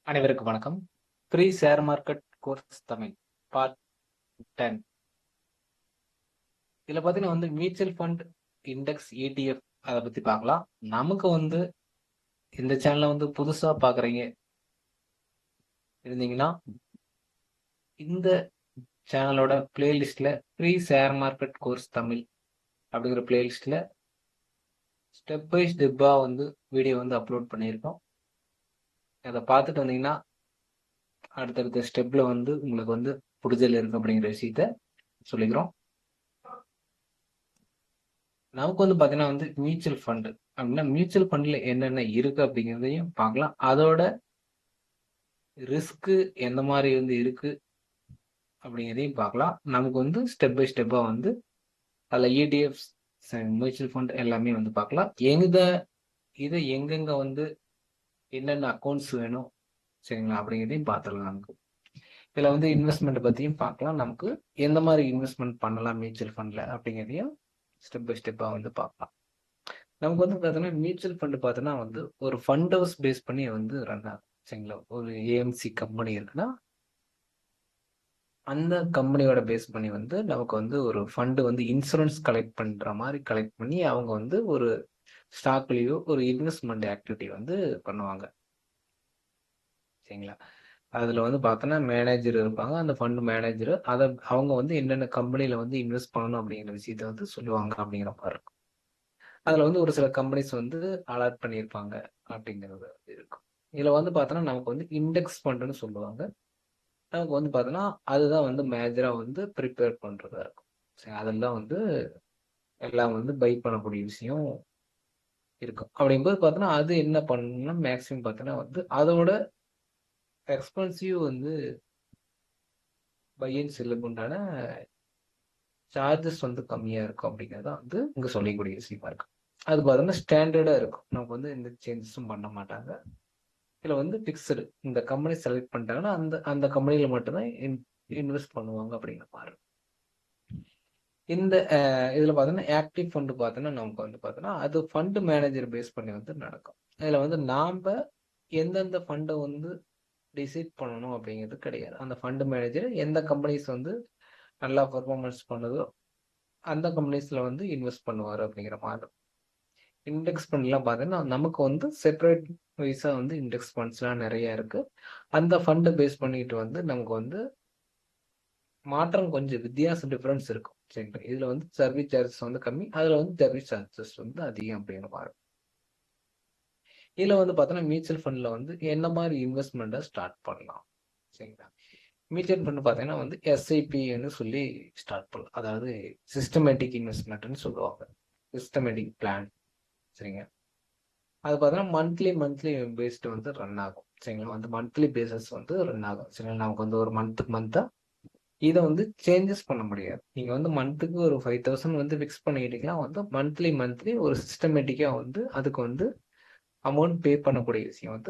அனைவருக்கும் வணக்கம். Free share market course Tamil part 10. இதுல பாத்தீங்கன்னா மியூச்சுவல் ஃபண்ட் இண்டெக்ஸ் ETF அதை பத்தி பார்க்கலாம். நமக்கு இந்த சேனலை புதுசா பாக்குறீங்க இருந்தீங்கன்னா இந்த சேனலோட பிளேலிஸ்ட்ல free share market course Tamil அப்படிங்கிற பிளேலிஸ்ட்ல ஸ்டெப் பை ஸ்டெப்பா வீடியோ அப்லோட் பண்ணியிருக்கோம். அதை பார்த்துட்டு வந்தீங்கன்னா அடுத்தடுத்த ஸ்டெப்ல உங்களுக்கு புரிதல் இருக்கு அப்படிங்கிற விஷயத்த சொல்லிக்கிறோம். நமக்கு பாத்தீங்கன்னா மியூச்சுவல் ஃபண்ட் அப்படின்னா மியூச்சுவல் ஃபண்ட்ல என்னென்ன இருக்கு அப்படிங்கிறதையும் பார்க்கலாம். அதோட ரிஸ்க் எந்த மாதிரி இருக்கு அப்படிங்கிறதையும் பார்க்கலாம். நமக்கு ஸ்டெப் பை ஸ்டெப்பா அதில் ETFs மியூச்சுவல் ஃபண்ட் எல்லாமே பார்க்கலாம். இதை எங்கெங்க என்னென்ன அக்கௌண்ட்ஸ் வேணும் சரிங்களா அப்படிங்கிறதையும் பார்த்துடலாம். நமக்கு இதுல இன்வெஸ்ட்மெண்ட் பத்தியும் பார்க்கலாம். நமக்கு எந்த மாதிரி இன்வெஸ்ட்மெண்ட் பண்ணலாம் மியூச்சுவல் ஃபண்ட்ல அப்படிங்கிறதையும் ஸ்டெப் பை ஸ்டெப்பா பார்க்கலாம். நமக்கு பார்த்தீங்கன்னா மியூச்சுவல் ஃபண்ட் பார்த்தோன்னா ஒரு ஃபண்ட் ஹவுஸ் பேஸ் பண்ணி ரன் ஆகும் சரிங்களா. ஒரு AMC கம்பெனி இருக்குன்னா அந்த கம்பெனியோட பேஸ் பண்ணி நமக்கு ஒரு ஃபண்டு இன்சூரன்ஸ் கலெக்ட் பண்ற மாதிரி கலெக்ட் பண்ணி அவங்க ஒரு ஸ்டாக்லயோ ஒரு இன்வெஸ்ட்மெண்ட் ஆக்டிவிட்டி பண்ணுவாங்க சரிங்களா. அதுல பார்த்தோன்னா மேனேஜர் இருப்பாங்க. அந்த ஃபண்ட் மேனேஜர் அதை அவங்க என்னென்ன கம்பெனில இன்வெஸ்ட் பண்ணணும் அப்படிங்கிற விஷயத்த சொல்லுவாங்க அப்படிங்கிற மாதிரி இருக்கும். அதுல ஒரு சில கம்பெனிஸ் அலாட் பண்ணியிருப்பாங்க அப்படிங்கிறது இருக்கும். இதுல பார்த்தோன்னா நமக்கு இண்டெக்ஸ் ஃபண்டுன்னு சொல்லுவாங்க. நமக்கு பார்த்தோன்னா அதுதான் மேஜரா ப்ரிப்பேர் பண்றதா இருக்கும். சரி, அதெல்லாம் எல்லாம் பை பண்ணக்கூடிய விஷயம் இருக்கும். அப்படிங்கும்போது பார்த்தோன்னா அது என்ன பண்ணணும்னா மேக்ஸிமம் பார்த்தோன்னா அதோட எக்ஸ்பென்சிவ் பை அண்ட் செல்லுக்கு உண்டான சார்ஜஸ் கம்மியா இருக்கும் அப்படிங்கிறதா இங்க சொல்லக்கூடிய விஷயமா இருக்கு. அது பார்த்தோன்னா ஸ்டாண்டர்டா இருக்கும். நமக்கு எந்த சேஞ்சஸும் பண்ண மாட்டாங்க. இதுல பிக்சடு இந்த கம்பெனி செலக்ட் பண்ணிட்டாங்கன்னா அந்த அந்த கம்பெனில மட்டும்தான் இன்வெஸ்ட் பண்ணுவாங்க அப்படிங்கிற மாதிரி. இந்த இதுல பார்த்தோன்னா ஆக்டிவ் ஃபண்ட் பார்த்தோன்னா நமக்கு பார்த்தோன்னா அது ஃபண்ட் மேனேஜர் பேஸ் பண்ணி நடக்கும். இதுல நாம எந்தெந்த ஃபண்டை டிசைட் பண்ணணும் அப்படிங்கிறது கிடையாது. அந்த ஃபண்ட் மேனேஜர் எந்த கம்பெனிஸ் நல்லா பர்ஃபார்மன்ஸ் பண்ணுதோ அந்த கம்பெனிஸ்ல இன்வெஸ்ட் பண்ணுவாரு அப்படிங்கிற மாதிரி. இண்டெக்ஸ் ஃபண்ட்லாம் பார்த்தீங்கன்னா நமக்கு செப்பரேட் வைஸா இண்டெக்ஸ் ஃபண்ட்ஸ்லாம் நிறைய இருக்கு. அந்த ஃபண்டை பேஸ் பண்ணிட்டு நமக்கு மாற்றம் கொஞ்சம் வித்தியாசம் டிஃபரன்ஸ் இருக்கும் சரிங்களா. இதுல சர்வீஸ் சார்ஜஸ் கம்மி, அதுல சர்வீஸ் சார்ஜஸ் அதிகம் அப்படிங்கிற மாதிரி. இதுல பார்த்தோன்னா மியூச்சுவல் ஃபண்ட்ல என்ன மாதிரி இன்வெஸ்ட்மெண்ட்டை ஸ்டார்ட் பண்ணலாம் சரிங்களா. மியூச்சுவல் ஃபண்ட் பார்த்தீங்கன்னா SIPன்னு சொல்லி ஸ்டார்ட் பண்ணலாம். அதாவது சிஸ்டமேட்டிக் இன்வெஸ்ட்மெண்ட்னு சொல்லுவாங்க. சிஸ்டமேட்டிக் பிளான் சரிங்க. அது பார்த்தீங்கன்னா மந்த்லி பேஸ்டு ரன் ஆகும் சரிங்களா. மந்த்லி பேசஸ் ரன் ஆகும் சரிங்களா. நமக்கு ஒரு மந்த்தா இதை சேஞ்சஸ் பண்ண முடியாது. நீங்க மந்த்துக்கு ஒரு 5,000 ஃபிக்ஸ் பண்ணிக்கிட்டீங்கன்னா மந்த்லி ஒரு சிஸ்டமேட்டிக்கா அதுக்கு அமௌண்ட் பே பண்ணக்கூடிய விஷயம்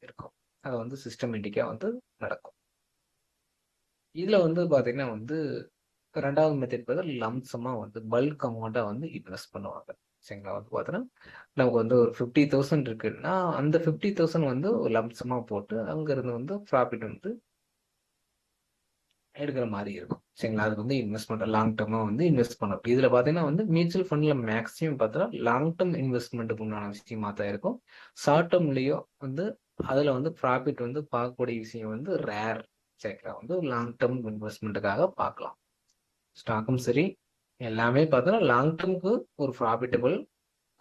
இருக்கும். அது சிஸ்டமேட்டிக்கா நடக்கும். இதுல பாத்தீங்கன்னா ரெண்டாவது மெத்தட் பார்த்தா லம்சமா பல்க் அமௌண்ட்டா இன்வெஸ்ட் பண்ணுவாங்க சரிங்களா. பார்த்தோன்னா நமக்கு ஒரு 50,000 இருக்குன்னா அந்த 50,000 ஒரு லம்சமா போட்டு அங்கிருந்து ப்ராஃபிட் எடுக்கிற மாதிரி இருக்கும் சரிங்களா. அதுக்கு இன்வெஸ்ட்மெண்ட் லாங் டர்மா இன்வெஸ்ட் பண்ணணும். இதுல பாத்தீங்கன்னா மியூச்சுவல் ஃபண்ட்ல மேக்ஸிமம் பார்த்தா லாங் டர்ம் இன்வெஸ்ட்மெண்ட்டுக்கு உண்டான விஷயமா தான் இருக்கும். ஷார்ட் டர்ம்லயோ அதுல ப்ராஃபிட் பார்க்கக்கூடிய விஷயம் ரேர் சரிங்களா. லாங் டர்ம் இன்வெஸ்ட்மெண்ட்டுக்காக பார்க்கலாம். ஸ்டாக்கும் சரி எல்லாமே பார்த்தோன்னா லாங் டர்முக்கு ஒரு ப்ராஃபிட்டபிள்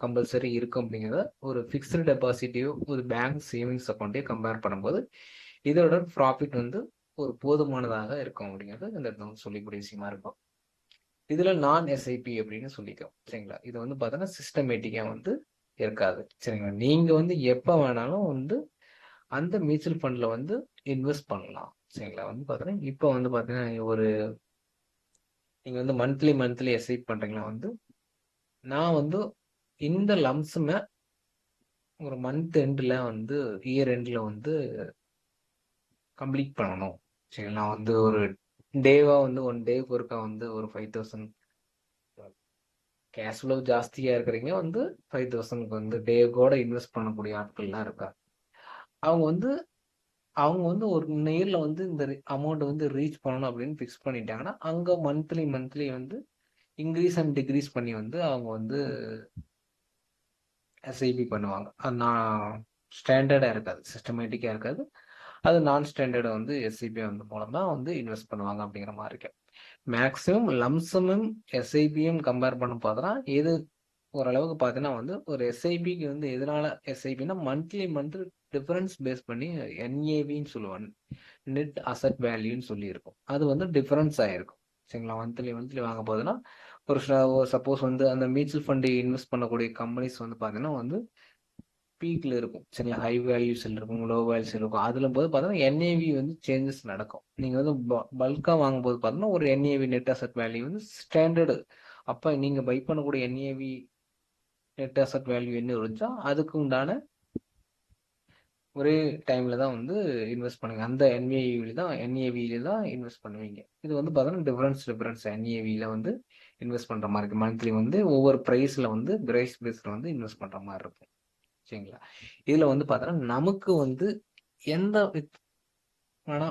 கம்பல்சரி இருக்கும் அப்படிங்கிறத ஒரு ஃபிக்ஸ்டு டெபாசிட்டையோ ஒரு பேங்க் சேவிங்ஸ் அக்கௌண்ட்டையோ கம்பேர் பண்ணும்போது இதோட ப்ராஃபிட் ஒரு போதுமானதாக இருக்கும் அப்படிங்கிறது இந்த இடத்துல சொல்லக்கூடிய விஷயமா இருக்கும். இதுல நான் SIP அப்படின்னு சொல்லிக்கும் சரிங்களா. இது பார்த்தோன்னா சிஸ்டமேட்டிக்கா இருக்காது சரிங்களா. நீங்க எப்ப வேணாலும் அந்த மியூச்சுவல் ஃபண்ட்ல இன்வெஸ்ட் பண்ணலாம் சரிங்களா. பார்த்தோன்னா இப்போ பார்த்தீங்கன்னா ஒரு நீங்க மந்த்லி SIP பண்றீங்கன்னா நான் இந்த லம்சமை ஒரு மந்த் எண்ட்ல இயர் எண்ட்ல கம்ப்ளீட் பண்ணணும் சரி. நான் ஒரு டேவா ஒன் டேக்கு ஒருக்கா ஒரு 5,000 கேஷ் ஃப்ளோ ஜாஸ்தியா இருக்கிறீங்க 5,000க்கு டே கூட இன்வெஸ்ட் பண்ணக்கூடிய ஆட்கள்லாம் இருக்கா. அவங்க அவங்க வந்து ஒரு இயர்ல வந்து இந்த அமௌண்ட் வந்து ரீச் பண்ணணும் அப்படின்னு ஃபிக்ஸ் பண்ணிட்டாங்கன்னா, அங்க மந்த்லி வந்து இன்கிரீஸ் அண்ட் டிக்ரீஸ் பண்ணி வந்து அவங்க வந்து எஸ்ஐபி பண்ணுவாங்க. அது நான் ஸ்டாண்டர்டா இருக்காது. சிஸ்டமேட்டிக்கா இருக்காது. அது நான் ஸ்டாண்டர்டா வந்து எஸ்ஐபி வந்து மூலம் தான் வந்து இன்வெஸ்ட் பண்ணுவாங்க அப்படிங்கிற மாரி இருக்கு. மேக்ஸிமம் லம்சமும் எஸ்ஐபியும் கம்பேர் பண்ண பார்த்தோம்னா, எது ஓரளவுக்கு பார்த்தீங்கன்னா வந்து ஒரு எஸ்ஐபிக்கு வந்து எதனால எஸ்ஐபின்னா மந்த் டிஃபரன்ஸ் பேஸ் பண்ணி என்ஏவின்னு சொல்லுவாங்க. நெட் அசெட் வேல்யூன்னு சொல்லி இருக்கும். அது வந்து டிஃபரன்ஸ் ஆயிருக்கும். சரிங்களா? மந்த்லி வாங்க போதுன்னா, சப்போஸ் வந்து அந்த மியூச்சுவல் ஃபண்ட் இன்வெஸ்ட் பண்ணக்கூடிய கம்பெனிஸ் வந்து பார்த்தீங்கன்னா வந்து பீக்ல இருக்கும். சரிங்களா? ஹை வேல்யூஸ்ல இருக்கும், லோ வேல்யூஸ்ல இருக்கும். அதுல போது பார்த்தீங்கன்னா என்ஏவி வந்து சேஞ்சஸ் நடக்கும். நீங்க வந்து பல்கா வாங்கும்போது பார்த்தீங்கன்னா ஒரு என்ஏவி நெட் அசெட் வேல்யூ வந்து ஸ்டாண்டர்டு. அப்ப நீங்க பை பண்ணக்கூடிய என்ஏவி நெட் அசெட் வேல்யூ என்ன இருந்துச்சோ அதுக்கு உண்டான ஒரே டைம்ல தான் வந்து இன்வெஸ்ட் பண்ணுங்க. அந்த என்ஏவியில தான் இன்வெஸ்ட் பண்ணுவீங்க. இது வந்து பார்த்தீங்கன்னா டிஃபரன்ஸ் என்ஏவியில வந்து இன்வெஸ்ட் பண்ற மாதிரி இருக்கு. மந்த்லி வந்து ஒவ்வொரு பிரைஸ்ல வந்து பிரைஸ் பேஸ்ல வந்து இன்வெஸ்ட் பண்ற மாதிரி இருக்கும். சரிங்களா? இதுல வந்து பார்த்தீங்கன்னா நமக்கு வந்து எந்த ஆனா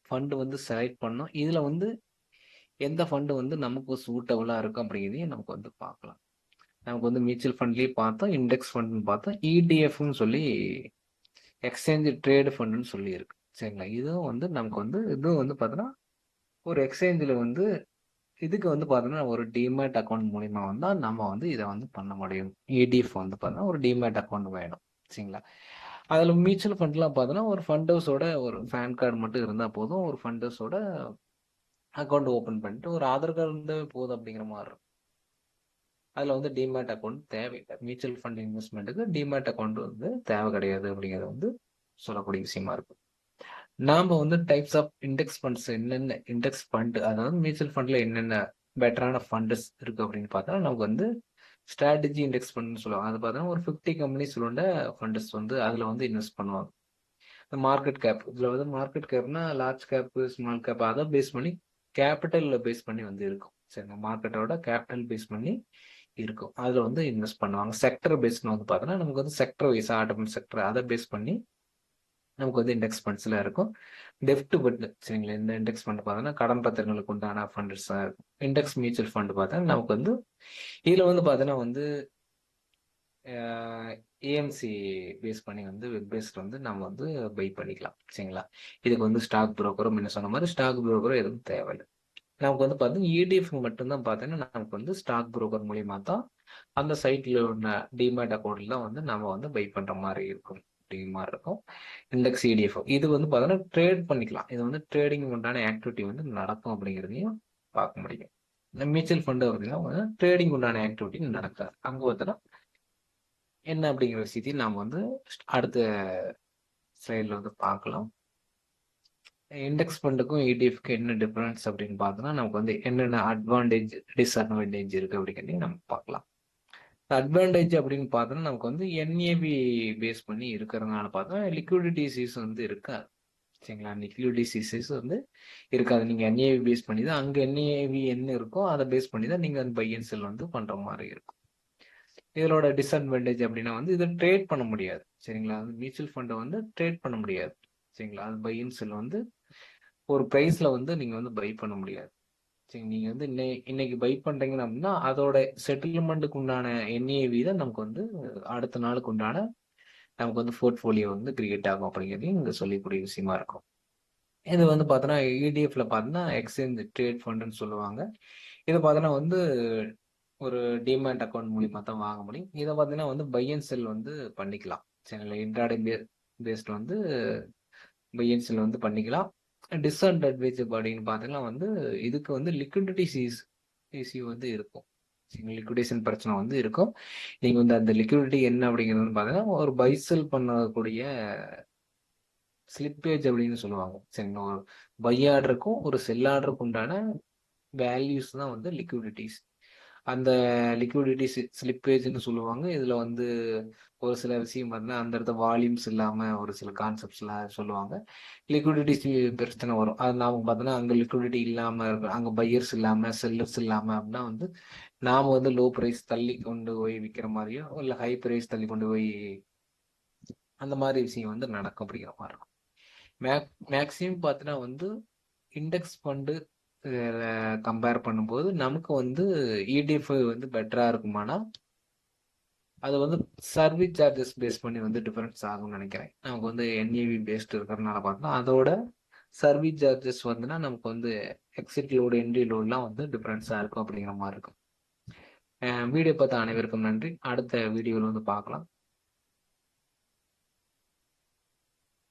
ஃபண்ட் வந்து செலக்ட் பண்ணோம். இதுல வந்து எந்த ஃபண்ட் வந்து நமக்கு சூட்டபிளா இருக்கும் அப்படிங்கிறதையும் நமக்கு வந்து பார்க்கலாம். நமக்கு வந்து மியூச்சுவல் ஃபண்ட்லயே பார்த்தோம், இண்டெக்ஸ் ஃபண்ட்னு பார்த்தோம், இடிஎஃப்னு சொல்லி எக்ஸ்சேஞ்ச் ட்ரேட் ஃபண்டுன்னு சொல்லி இருக்கு. சரிங்களா? இதுவும் வந்து நமக்கு வந்து இதுவும் வந்து பார்த்தோன்னா ஒரு எக்ஸ்சேஞ்சில் வந்து இதுக்கு வந்து பார்த்தோன்னா ஒரு டிமேட் அக்கௌண்ட் மூலிமா வந்தா நம்ம வந்து இதை வந்து பண்ண முடியும். இடிஎஃப் வந்து பார்த்தோன்னா ஒரு டிமேட் அக்கௌண்ட் வேணும். சரிங்களா? அதில் மியூச்சுவல் ஃபண்ட்லாம் பார்த்தோன்னா ஒரு ஃபண்ட் ஹவுஸோட ஒரு பேன் கார்டு மட்டும் இருந்தால் போதும். ஒரு ஃபண்ட் ஹவுஸோட அக்கௌண்ட் ஓப்பன் பண்ணிட்டு ஒரு ஆதார் கார்டு இருந்தாவே போதும் அப்படிங்கிற மாதிரி இருக்கும். அதில் வந்து டிமேட் அக்கௌண்ட் தேவையில்லை. மியூச்சுவல் ஃபண்ட் இன்வெஸ்ட்மெண்ட்டுக்கு டிமேட் அக்கௌண்ட் வந்து தேவை கிடையாது அப்படிங்கிறது வந்து சொல்லக்கூடிய விஷயமா இருக்கும். நாம வந்து டைப்ஸ் ஆஃப் இண்டெக்ஸ் ஃபண்ட்ஸ் என்னென்ன இண்டெக்ஸ் ஃபண்ட் அதாவது மியூச்சுவல் ஃபண்ட்ல என்னென்ன பெட்டரான ஃபண்ட்ஸ் இருக்கு அப்படின்னு பார்த்தா நமக்கு வந்து ஸ்ட்ராட்டஜி இண்டெக்ஸ் ஃபண்ட்னு சொல்லுவாங்க. அது பார்த்தோன்னா ஒரு 50 கம்பெனிஸ் உள்ள ஃபண்ட்ஸ் வந்து அதில் வந்து இன்வெஸ்ட் பண்ணுவாங்க. மார்க்கெட் கேப் இதில் வந்து மார்க்கெட் கேப்னா லார்ஜ் கேப் ஸ்மால் கேப் அதை பேஸ் பண்ணி கேபிட்டலில் பேஸ் பண்ணி வந்து இருக்கும். சரிங்க, மார்க்கெட்டோட கேபிட்டல் பேஸ் பண்ணி இருக்கும். அதில் வந்து இன்வெஸ்ட் பண்ணுவாங்க. செக்டர் பேஸ்னு வந்து பார்த்தோன்னா நமக்கு வந்து செக்டர் வைஸ் ஆட்டோமேட்டிக் செக்டர் அதை பேஸ் பண்ணி நமக்கு வந்து இண்டெக்ஸ் ஃபண்ட்ஸ்ல இருக்கும். டெப்ட் ஃபண்ட் சரிங்களா? இந்த இண்டெக்ஸ் ஃபண்ட் பார்த்தோன்னா கடன் பத்திரங்களுக்கு உண்டான ஃபண்ட்ஸ் இருக்கும். இண்டெக்ஸ் மியூச்சுவல் ஃபண்ட் பார்த்தா நமக்கு வந்து இதில் வந்து பார்த்தோன்னா வந்து ஏஎம்சி பேஸ் பண்ணி வந்து வெப் பேஸ்ட் வந்து நம்ம வந்து பை பண்ணிக்கலாம். சரிங்களா? இதுக்கு வந்து ஸ்டாக் புரோக்கரும் முன்ன சொன்ன மாதிரி ஸ்டாக் புரோக்கரும் எதுவும் தேவையில்லை. நமக்கு வந்து பார்த்தீங்கன்னா இடிஎஃப் மட்டும்தான் பார்த்தீங்கன்னா நமக்கு வந்து ஸ்டாக் புரோக்கர் மூலியமா தான் அந்த சைட்ல உள்ள டிமேட் அக்கௌண்ட்ல தான் வந்து நம்ம வந்து பை பண்ற மாதிரி இருக்கும். மாதிரி இருக்கும். இண்டெக்ஸ் இடிஎஃப் இது வந்து பார்த்தீங்கன்னா ட்ரேட் பண்ணிக்கலாம். இது வந்து ட்ரேடிங் உண்டான ஆக்டிவிட்டி வந்து நடக்கும் அப்படிங்கிறதையும் பார்க்க முடியும். இந்த மியூச்சுவல் ஃபண்ட் அப்படின்னா ட்ரேடிங் உண்டான ஆக்டிவிட்டி நடக்காது. அங்க பார்த்தோன்னா என்ன அப்படிங்கிற விஷயத்தையும் நாம் வந்து அடுத்த ஸ்லைடில் வந்து பார்க்கலாம். இண்டெக்ஸ் ஃபண்டுக்கும் இடிஎஃப்க்கு என்ன டிஃபரன்ஸ் அப்படின்னு பார்த்தோம்னா நமக்கு வந்து என்னென்ன அட்வான்டேஜ் டிஸ்அட்வான்டேஜ் இருக்கு அப்படிங்கிறதையும் நம்ம பார்க்கலாம். அட்வான்டேஜ் அப்படின்னு பார்த்தோம்னா நமக்கு வந்து என்ஏவி பேஸ் பண்ணி இருக்கிறதுனால பார்த்தோம்னா லிக்விடிட்டி சீஸ் வந்து இருக்காது. சரிங்களா? லிக்விடிட்டி சீசஸ் வந்து இருக்காது. நீங்கள் என்ஏவி பேஸ் பண்ணி தான் அங்கே என்ஏவி என்ன இருக்கோ அதை பேஸ் பண்ணி தான் நீங்கள் அந்த பை அண்ட் செல் வந்து பண்ணுற மாதிரி இருக்கும். இதோட டிஸ்அட்வான்டேஜ் அப்படின்னா வந்து இதை ட்ரேட் பண்ண முடியாது. சரிங்களா? மியூச்சுவல் ஃபண்டை வந்து ட்ரேட் பண்ண முடியாது. சரிங்களா? அது பை அண்ட் செல் வந்து ஒரு ப்ரைஸ்ல வந்து நீங்க வந்து பை பண்ண முடியாது. சரி, நீங்க வந்து இன்னைக்கு பை பண்றீங்க அப்படின்னா அதோட செட்டில்மெண்ட்டுக்கு உண்டான என்ஏவி தான் நமக்கு வந்து அடுத்த நாளுக்கு உண்டான நமக்கு வந்து போர்ட்ஃபோலியோ வந்து கிரியேட் ஆகும் அப்படிங்கிறதையும் இங்க சொல்லக்கூடிய விஷயமா இருக்கும். இது வந்து பார்த்தோன்னா இடிஎஃப்ல பார்த்தோன்னா எக்ஸ்சேஞ்ச் ட்ரேட் ஃபண்டுன்னு சொல்லுவாங்க. இதை பார்த்தோன்னா வந்து ஒரு டிமேட் அக்கௌண்ட் மூலியமா தான் வாங்க முடியும். இதை பார்த்தீங்கன்னா வந்து பை அண்ட் செல் வந்து பண்ணிக்கலாம். சரிங்களா? இன்ட்ராடே பேஸ்ட் வந்து பை அண்ட் செல் வந்து பண்ணிக்கலாம். டிஸ்அட்வான்டேஜ் அப்படின்னு பார்த்தீங்கன்னா வந்து இதுக்கு வந்து லிக்விடிட்டி இஷ்யூ வந்து இருக்கும். லிக்விடேஷன் பிரச்சனை வந்து இருக்கும். நீங்க வந்து அந்த லிக்விடிட்டி என்ன அப்படிங்கிறது வந்து பார்த்தீங்கன்னா ஒரு பை செல் பண்ணக்கூடிய ஸ்லிப்பேஜ் அப்படின்னு சொல்லுவாங்க. சரிங்களா? ஒரு பை ஆர்டருக்கும் ஒரு செல் ஆர்டருக்கும் உண்டான வேல்யூஸ் தான் வந்து லிக்விடிட்டிஸ். அந்த லிக்விடிட்டி ஸ்லிப்பேஜ்னு சொல்லுவாங்க. இதுல வந்து ஒரு சில விஷயம் பார்த்தீங்கன்னா அந்த இடத்துல வால்யூம்ஸ் இல்லாம ஒரு சில கான்செப்ட்ஸ்லாம் சொல்லுவாங்க. லிக்விடிட்டி பிரச்சனை வரும். அது நாம பார்த்தோன்னா அங்க லிக்விடிட்டி இல்லாம இருக்கும். அங்க பையர்ஸ் இல்லாம செல்லர்ஸ் இல்லாம அப்படின்னா வந்து நாம வந்து லோ பிரைஸ் தள்ளி கொண்டு போய் விற்கிற மாதிரியோ இல்ல ஹை பிரைஸ் தள்ளி கொண்டு போய் அந்த மாதிரி விஷயம் வந்து நடக்கும் அப்படிங்கிற மாதிரி இருக்கும். மேக்ஸிமம் பார்த்தீங்கன்னா வந்து இண்டெக்ஸ் ஃபண்டு கம்பேர் பண்ணும்போது நமக்கு வந்து இடிஎஃப் வந்து பெட்டரா இருக்குமானா அது வந்து சர்வீஸ் சார்ஜஸ் பேஸ் பண்ணி வந்து டிஃபரன்ஸ் ஆகும்னு நினைக்கிறேன். நமக்கு வந்து என்ஏவி பேஸ்ட் இருக்கிறதுனால பார்த்தோம்னா அதோட சர்வீஸ் சார்ஜஸ் வந்துன்னா நமக்கு வந்து எக்ஸிட் லோடு என்ட்ரி லோடுலாம் வந்து டிஃபரன்ஸாக இருக்கும் அப்படிங்கிற மாதிரி இருக்கும். வீடியோ பார்த்த அனைவருக்கும் நன்றி. அடுத்த வீடியோவில் வந்து பார்க்கலாம்.